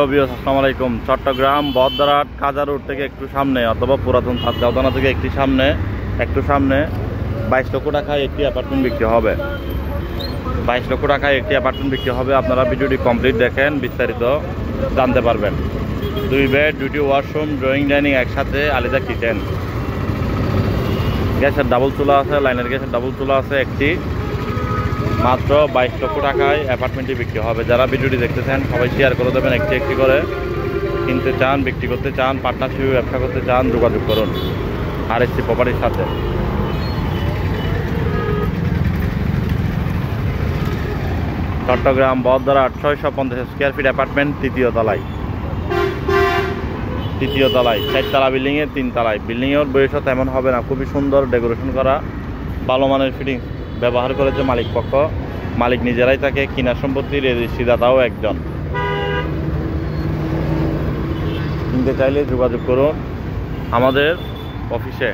আসসালামু আলাইকুম। চট্টগ্রাম বদরাট কাজা রোড থেকে একটু সামনে অথবা পুরাতন সাতগাঁওদানা থেকে একটু সামনে 22 লক্ষ টাকায় একটি অ্যাপার্টমেন্ট বিক্রি হবে। 22 লক্ষ টাকায় একটি অ্যাপার্টমেন্ট বিক্রি হবে। আপনারা ভিডিওটি কমপ্লিট দেখেন, বিস্তারিত জানতে পারবেন। 2 বেড, 2টি ওয়াশরুম, ড্রয়িং ডাইনিং একসাথে, আলাদা কিচেন, গ্যাসের ডাবল চুলা আছে, লাইনের গ্যাসের ডাবল চুলা আছে একটি। মাত্র 22 লক্ষ টাকায় অ্যাপার্টমেন্টটি বিক্রি হবে। যারা ভিডিওটি দেখতেছেন সবাই শেয়ার করে দেবেন একটি করে। কিনতে চান, বিক্রি করতে চান, পার্টনারশিপ ব্যবসা করতে চান, যোগাযোগ করুন RSC প্রপার্টির সাথে। চট্টগ্রাম বদরাট 650 স্কোয়ার ফিট অ্যাপার্টমেন্ট, তৃতীয় তলায় 4 তলা বিল্ডিংয়ের 3 তলায়। বিল্ডিংয়ের বয়সও তেমন হবে না, খুবই সুন্দর ডেকোরেশন করা, ভালো মানের ফিটিং ব্যবহার করেছে মালিক পক্ষ। মালিক নিজেরাই থাকে, কিনা সম্পত্তির রেজিস্ট্রিদাতাও একজন। কিনতে চাইলে যোগাযোগ করুন আমাদের অফিসে।